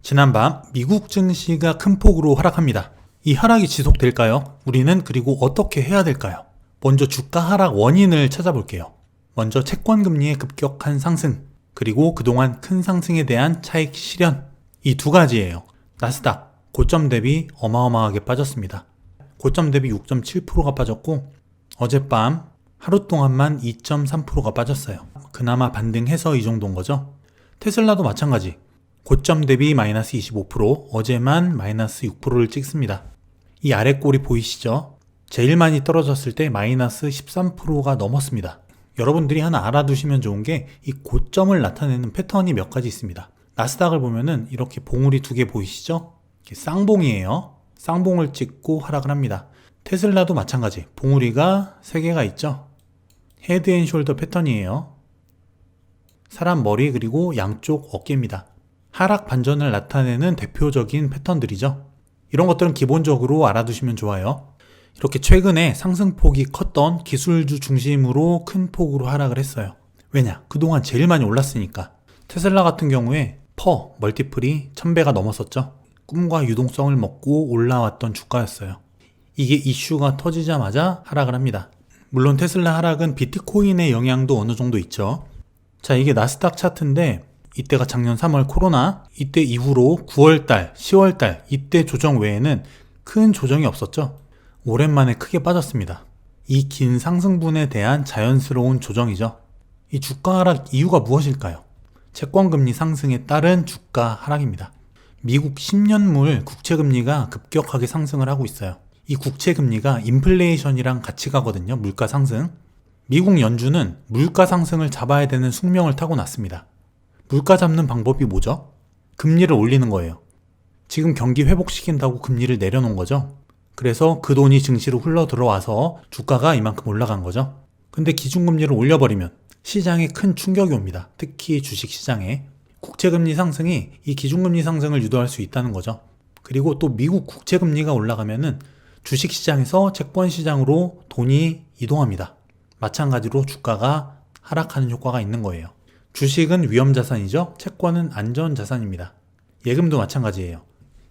지난밤 미국 증시가 큰 폭으로 하락합니다. 이 하락이 지속될까요? 우리는 그리고 어떻게 해야 될까요? 먼저 주가 하락 원인을 찾아볼게요. 먼저 채권 금리의 급격한 상승, 그리고 그동안 큰 상승에 대한 차익 실현, 이 두 가지예요. 나스닥 고점 대비 어마어마하게 빠졌습니다. 고점 대비 6.7%가 빠졌고 어젯밤 하루 동안만 2.3%가 빠졌어요. 그나마 반등해서 이 정도인 거죠. 테슬라도 마찬가지. 고점 대비 마이너스 25%, 어제만 마이너스 6%를 찍습니다. 이 아래 꼴이 보이시죠? 제일 많이 떨어졌을 때 마이너스 13%가 넘었습니다. 여러분들이 하나 알아두시면 좋은 게 이 고점을 나타내는 패턴이 몇 가지 있습니다. 나스닥을 보면은 이렇게 봉우리 두 개 보이시죠? 이게 쌍봉이에요. 쌍봉을 찍고 하락을 합니다. 테슬라도 마찬가지. 봉우리가 3개가 있죠? 헤드 앤 숄더 패턴이에요. 사람 머리 그리고 양쪽 어깨입니다. 하락 반전을 나타내는 대표적인 패턴들이죠. 이런 것들은 기본적으로 알아두시면 좋아요. 이렇게 최근에 상승폭이 컸던 기술주 중심으로 큰 폭으로 하락을 했어요. 왜냐? 그동안 제일 많이 올랐으니까. 테슬라 같은 경우에 멀티플이 1000배가 넘었었죠. 꿈과 유동성을 먹고 올라왔던 주가였어요. 이게 이슈가 터지자마자 하락을 합니다. 물론 테슬라 하락은 비트코인의 영향도 어느 정도 있죠. 자, 이게 나스닥 차트인데 이때가 작년 3월 코로나, 이때 이후로 9월달, 10월달 이때 조정 외에는 큰 조정이 없었죠. 오랜만에 크게 빠졌습니다. 이 긴 상승분에 대한 자연스러운 조정이죠. 이 주가 하락 이유가 무엇일까요? 채권금리 상승에 따른 주가 하락입니다. 미국 10년물 국채금리가 급격하게 상승을 하고 있어요. 이 국채금리가 인플레이션이랑 같이 가거든요. 물가 상승. 미국 연준은 물가 상승을 잡아야 되는 숙명을 타고났습니다. 물가 잡는 방법이 뭐죠? 금리를 올리는 거예요. 지금 경기 회복시킨다고 금리를 내려놓은 거죠. 그래서 그 돈이 증시로 흘러 들어와서 주가가 이만큼 올라간 거죠. 근데 기준금리를 올려버리면 시장에 큰 충격이 옵니다. 특히 주식시장에. 국채금리 상승이 이 기준금리 상승을 유도할 수 있다는 거죠. 그리고 또 미국 국채금리가 올라가면은 주식시장에서 채권시장으로 돈이 이동합니다. 마찬가지로 주가가 하락하는 효과가 있는 거예요. 주식은 위험자산이죠. 채권은 안전자산입니다. 예금도 마찬가지예요.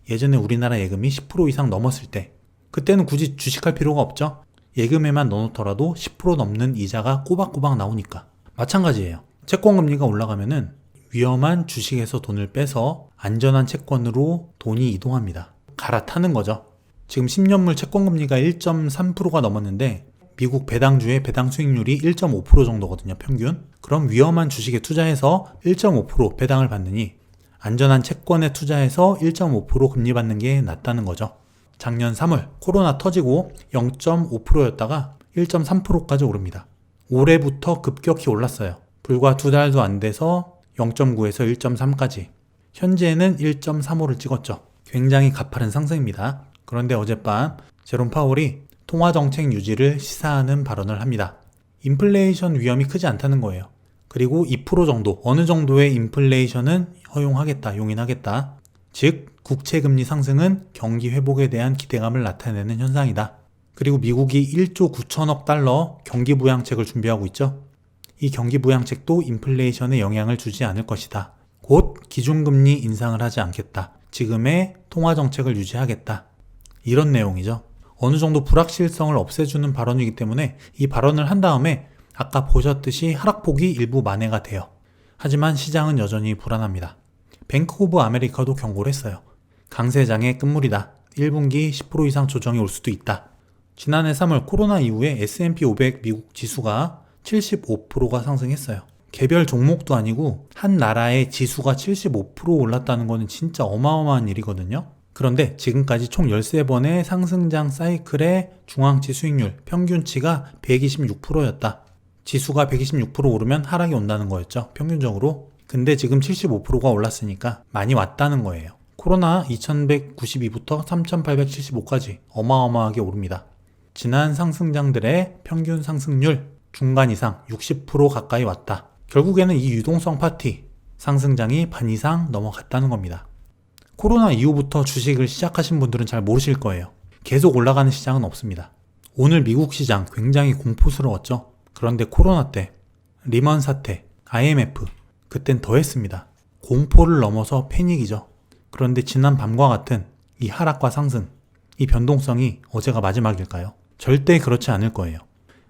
예전에 우리나라 예금이 10% 이상 넘었을 때 그때는 굳이 주식할 필요가 없죠. 예금에만 넣어놓더라도 10% 넘는 이자가 꼬박꼬박 나오니까. 마찬가지예요. 채권금리가 올라가면은 위험한 주식에서 돈을 빼서 안전한 채권으로 돈이 이동합니다. 갈아타는 거죠. 지금 10년물 채권금리가 1.3%가 넘었는데 미국 배당주의 배당 수익률이 1.5% 정도거든요, 평균. 그럼 위험한 주식에 투자해서 1.5% 배당을 받느니 안전한 채권에 투자해서 1.5% 금리 받는 게 낫다는 거죠. 작년 3월 코로나 터지고 0.5%였다가 1.3%까지 오릅니다. 올해부터 급격히 올랐어요. 불과 2달도 안 돼서 0.9에서 1.3까지. 현재는 1.35를 찍었죠. 굉장히 가파른 상승입니다. 그런데 어젯밤 제롬 파월이 통화정책 유지를 시사하는 발언을 합니다. 인플레이션 위험이 크지 않다는 거예요. 그리고 2% 정도, 어느 정도의 인플레이션은 허용하겠다, 용인하겠다. 즉, 국채금리 상승은 경기 회복에 대한 기대감을 나타내는 현상이다. 그리고 미국이 1조 9천억 달러 경기부양책을 준비하고 있죠. 이 경기부양책도 인플레이션에 영향을 주지 않을 것이다. 곧 기준금리 인상을 하지 않겠다. 지금의 통화정책을 유지하겠다. 이런 내용이죠. 어느 정도 불확실성을 없애주는 발언이기 때문에 이 발언을 한 다음에 아까 보셨듯이 하락폭이 일부 만회가 돼요. 하지만 시장은 여전히 불안합니다. 뱅크 오브 아메리카도 경고를 했어요. 강세장의 끝물이다. 1분기 10% 이상 조정이 올 수도 있다. 지난해 3월 코로나 이후에 S&P 500 미국 지수가 75%가 상승했어요. 개별 종목도 아니고 한 나라의 지수가 75% 올랐다는 거는 진짜 어마어마한 일이거든요. 그런데 지금까지 총 13번의 상승장 사이클의 중앙치 수익률 평균치가 126%였다. 지수가 126% 오르면 하락이 온다는 거였죠. 평균적으로. 근데 지금 75%가 올랐으니까 많이 왔다는 거예요. 코로나 2192부터 3875까지 어마어마하게 오릅니다. 지난 상승장들의 평균 상승률 중간 이상 60% 가까이 왔다. 결국에는 이 유동성 파티 상승장이 반 이상 넘어갔다는 겁니다. 코로나 이후부터 주식을 시작하신 분들은 잘 모르실 거예요. 계속 올라가는 시장은 없습니다. 오늘 미국 시장 굉장히 공포스러웠죠. 그런데 코로나 때, 리먼 사태, IMF, 그땐 더 했습니다. 공포를 넘어서 패닉이죠. 그런데 지난 밤과 같은 이 하락과 상승, 이 변동성이 어제가 마지막일까요? 절대 그렇지 않을 거예요.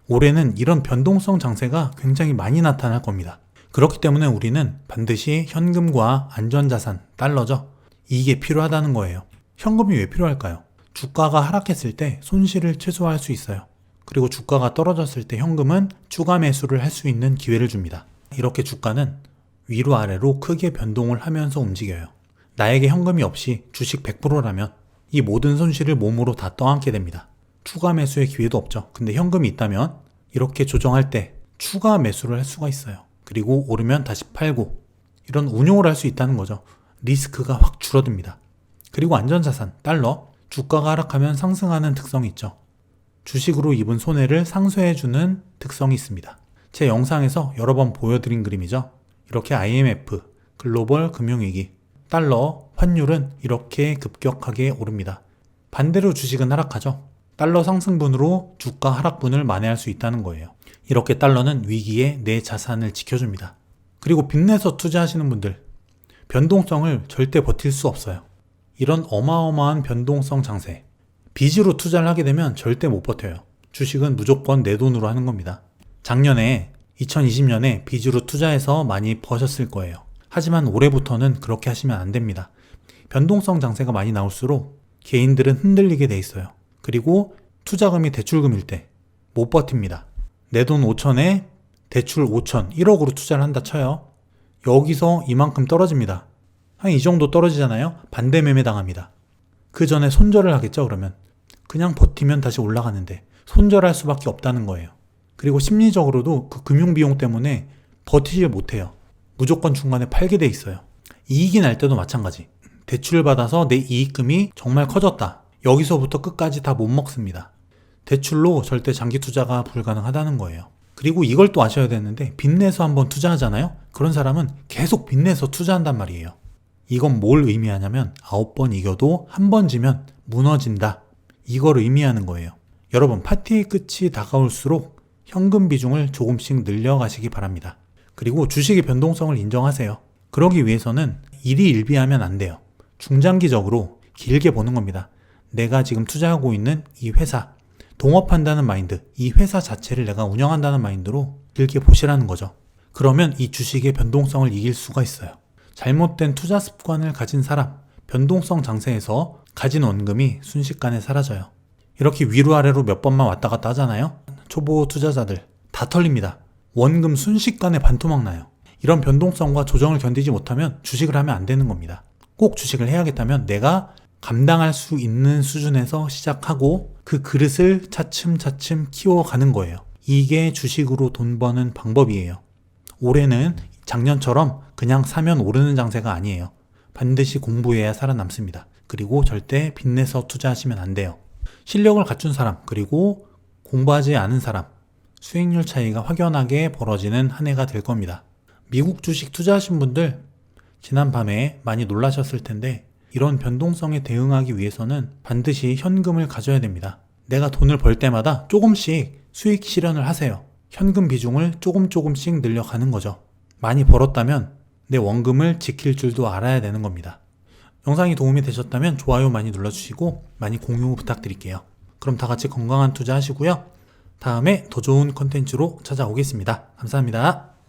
올해는 이런 변동성 장세가 굉장히 많이 나타날 겁니다. 그렇기 때문에 우리는 반드시 현금과 안전자산, 달러죠. 이게 필요하다는 거예요. 현금이 왜 필요할까요? 주가가 하락했을 때 손실을 최소화할 수 있어요. 그리고 주가가 떨어졌을 때 현금은 추가 매수를 할 수 있는 기회를 줍니다. 이렇게 주가는 위로 아래로 크게 변동을 하면서 움직여요. 나에게 현금이 없이 주식 100%라면 이 모든 손실을 몸으로 다 떠안게 됩니다. 추가 매수의 기회도 없죠. 근데 현금이 있다면 이렇게 조정할 때 추가 매수를 할 수가 있어요. 그리고 오르면 다시 팔고 이런 운용을 할 수 있다는 거죠. 리스크가 확 줄어듭니다. 그리고 안전자산, 달러, 주가가 하락하면 상승하는 특성이 있죠. 주식으로 입은 손해를 상쇄해주는 특성이 있습니다. 제 영상에서 여러 번 보여드린 그림이죠. 이렇게 IMF, 글로벌 금융위기, 달러, 환율은 이렇게 급격하게 오릅니다. 반대로 주식은 하락하죠. 달러 상승분으로 주가 하락분을 만회할 수 있다는 거예요. 이렇게 달러는 위기에 내 자산을 지켜줍니다. 그리고 빚내서 투자하시는 분들, 변동성을 절대 버틸 수 없어요. 이런 어마어마한 변동성 장세, 빚으로 투자를 하게 되면 절대 못 버텨요. 주식은 무조건 내 돈으로 하는 겁니다. 작년에 2020년에 빚으로 투자해서 많이 버셨을 거예요. 하지만 올해부터는 그렇게 하시면 안 됩니다. 변동성 장세가 많이 나올수록 개인들은 흔들리게 돼 있어요. 그리고 투자금이 대출금일 때 못 버팁니다. 내 돈 5천에 대출 5천, 1억으로 투자를 한다 쳐요. 여기서 이만큼 떨어집니다. 한 이 정도 떨어지잖아요. 반대 매매 당합니다. 그 전에 손절을 하겠죠. 그러면 그냥 버티면 다시 올라가는데 손절할 수밖에 없다는 거예요. 그리고 심리적으로도 그 금융비용 때문에 버티질 못해요. 무조건 중간에 팔게 돼 있어요. 이익이 날 때도 마찬가지. 대출을 받아서 내 이익금이 정말 커졌다. 여기서부터 끝까지 다 못 먹습니다. 대출로 절대 장기 투자가 불가능하다는 거예요. 그리고 이걸 또 아셔야 되는데 빚내서 한번 투자하잖아요. 그런 사람은 계속 빚내서 투자한단 말이에요. 이건 뭘 의미하냐면 9번 이겨도 한 번 지면 무너진다. 이걸 의미하는 거예요. 여러분, 파티의 끝이 다가올수록 현금 비중을 조금씩 늘려가시기 바랍니다. 그리고 주식의 변동성을 인정하세요. 그러기 위해서는 일희일비하면 안 돼요. 중장기적으로 길게 보는 겁니다. 내가 지금 투자하고 있는 이 회사, 동업한다는 마인드, 이 회사 자체를 내가 운영한다는 마인드로 길게 보시라는 거죠. 그러면 이 주식의 변동성을 이길 수가 있어요. 잘못된 투자 습관을 가진 사람, 변동성 장세에서 가진 원금이 순식간에 사라져요. 이렇게 위로 아래로 몇 번만 왔다 갔다 하잖아요. 초보 투자자들 다 털립니다. 원금 순식간에 반토막 나요. 이런 변동성과 조정을 견디지 못하면 주식을 하면 안 되는 겁니다. 꼭 주식을 해야겠다면 내가 감당할 수 있는 수준에서 시작하고 그 그릇을 차츰차츰 키워가는 거예요. 이게 주식으로 돈 버는 방법이에요. 올해는 작년처럼 그냥 사면 오르는 장세가 아니에요. 반드시 공부해야 살아남습니다. 그리고 절대 빚내서 투자하시면 안 돼요. 실력을 갖춘 사람, 그리고 공부하지 않은 사람, 수익률 차이가 확연하게 벌어지는 한 해가 될 겁니다. 미국 주식 투자하신 분들 지난 밤에 많이 놀라셨을 텐데 이런 변동성에 대응하기 위해서는 반드시 현금을 가져야 됩니다. 내가 돈을 벌 때마다 조금씩 수익 실현을 하세요. 현금 비중을 조금씩 늘려가는 거죠. 많이 벌었다면 내 원금을 지킬 줄도 알아야 되는 겁니다. 영상이 도움이 되셨다면 좋아요 많이 눌러주시고 많이 공유 부탁드릴게요. 그럼 다 같이 건강한 투자 하시고요. 다음에 더 좋은 컨텐츠로 찾아오겠습니다. 감사합니다.